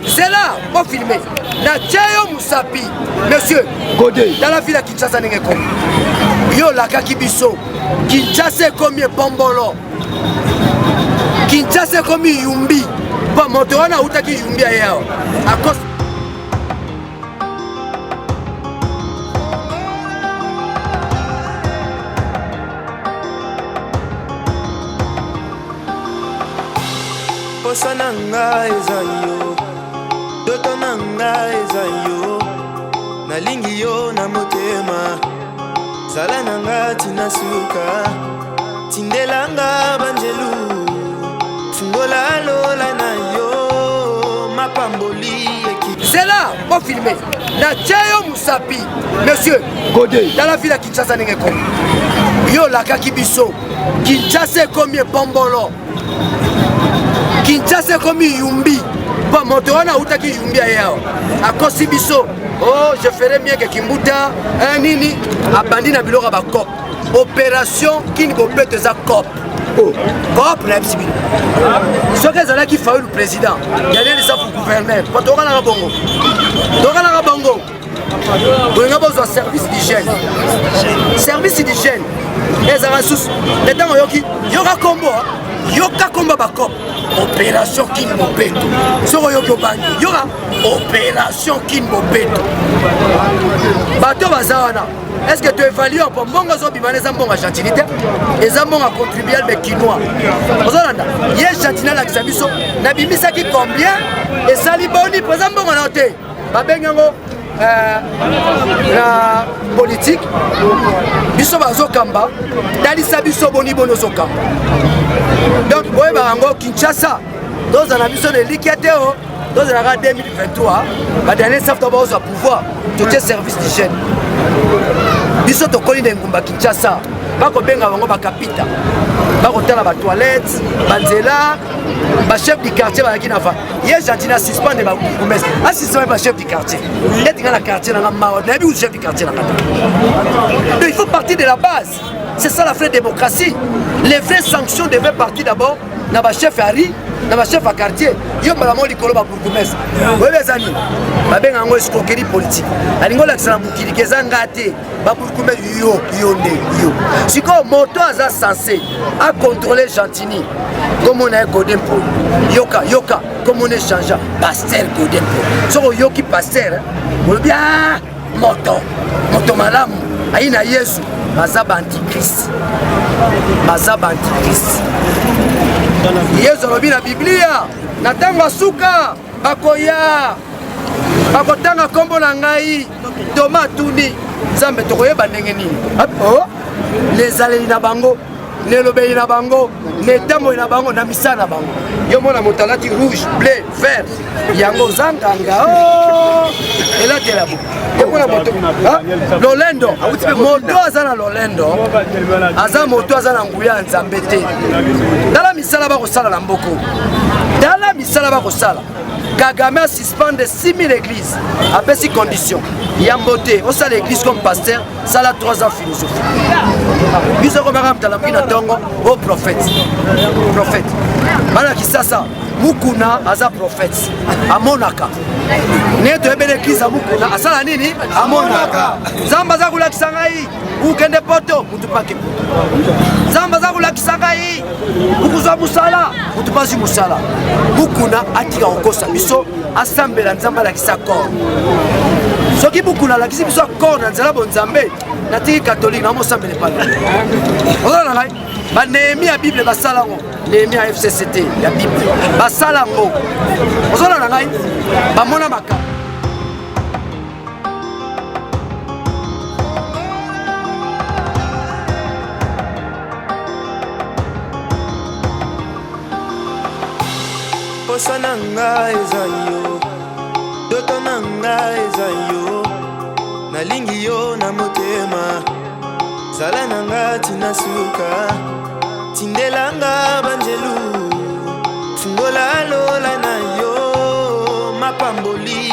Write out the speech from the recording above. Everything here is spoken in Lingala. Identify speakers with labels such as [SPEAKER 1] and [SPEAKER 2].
[SPEAKER 1] C'est là, pour filmer. Na Tchayo Moussapi, monsieur, dans la ville à Kinshasa, yo la Kakibiso, Kinshasa comme Bombolo, Kinshasa comme Yumbi, pas Montoana ou Taki Yumbi ailleurs. À cause
[SPEAKER 2] Sananga ezayo, dotonanga ezayo, nalingi yo na motema, salananga tinasuka, tindelanga banjelu, fungola lola na yo, mapamboli eki.
[SPEAKER 1] C'est là, pour filmer. Na Tchayo Moussapi, monsieur, dans la ville à Kinshasa Nengeko. Yo la Kakibiso, Kinshasa comme Bombolo. Kinshasa comme Yumbi, pas Montoana ou Taki Yumbi ailleurs. À Kosibiso, oh, je ferais mieux que Kimbuta, un nini, à Bandina Bilora Bakop. Opération qui ne peut pas cop. Cop, la MCB. Ce que là qui fait le président, il y a des gens pour gouverner. Pas de la Bongo. Dora la Bongo. Vous avez besoin de service d'hygiène. Service d'hygiène. Les ressources. Les temps, il y aura combo. Yoka combat bakop. Opération Kinmobeto. Soro yoko bangi. Yora opération Kinmobeto. Bato bazawana. Est-ce que tu évalues pour mbongo zo bimane za mbongo gentilité et za mbongo contribuer avec quinoa. Ozolanda. Ye gentilité la kisabiso na bimisa ki combien et sali boni pour za mbongo na hotel. Babengango la politique biso bazo kamba dalisa biso boni bono zo kamba. Donc boye barango Kinshasa dans un abisso de liquidateo dans la 2023 ba dernier chef de base au pouvoir tout service d'hygiène biso to koli ngumba Kinshasa ba ko benga bango ba kapita ba ko tala ba toilettes banzela ba chef du quartier ba kina fa ye gentil suspendre ba bourgmestre assistant ba chef du quartier et dans la quartier na ma na bi chef du quartier na kata. Donc il faut partir de la base. C'est ça la vraie démocratie. Les vraies sanctions devaient partir d'abord dans ma chef Harry, dans ma chef à quartier. Yo malamo likolo ba bourgmestre. Oui les amis, ba benga ngo escroquerie politique. Alingo la kisana mukili kezanga te ba bourgmestre yo. Si comme moto aza censé à contrôler Gentini comme on a Godempo. Yoka comme on est changeant pasteur Godempo. So yoki pasteur. Bon bien moto malamu aina Yesu. Mazaba antichrist. Yesu lobi na Biblia natango suka bakoya bakotanga kombo na ngai Toma tuni Zambe tokoyeba ndenge nini. Oh les aleli na bango les lobeli na bango les tambo na bango na misana bango yo mona motalati rouge bleu vert yango zanganga oh et là t'es là Lolendo moto azana Lolendo aza moto azana nguya nzambe te dala misala ba kosala na mboko dala misala ba kosala Kagame a suspendu 6000 églises après ces conditions yambote au sala l'église comme pasteur ça la 3 ans philosophie biso ko maram talamki na tongo au prophète bana kisasa Mukuna aza prophète amonaka ne to ebe l'église Mukuna asala nini amonaka zamba za kulakisa ngai ukende poto mutupake zamba za kulakisa ngai ukuzwa musala mutupasi musala Mukuna atika okosa biso asambela nzamba la kisako soki Mukuna la kisi biso ko na nzela bonzambe na tiki catholique na mo sambele pala ola ngai ba Néhémie Bible basalango Néhémie FCCT ya Bible basalango ozola na ngai bamona maka
[SPEAKER 2] posa nanga ezayo doto nanga ezayo nalingi yo na motema sala nanga tinasuka tindelanga banjelu fungola lola na yo mapamboli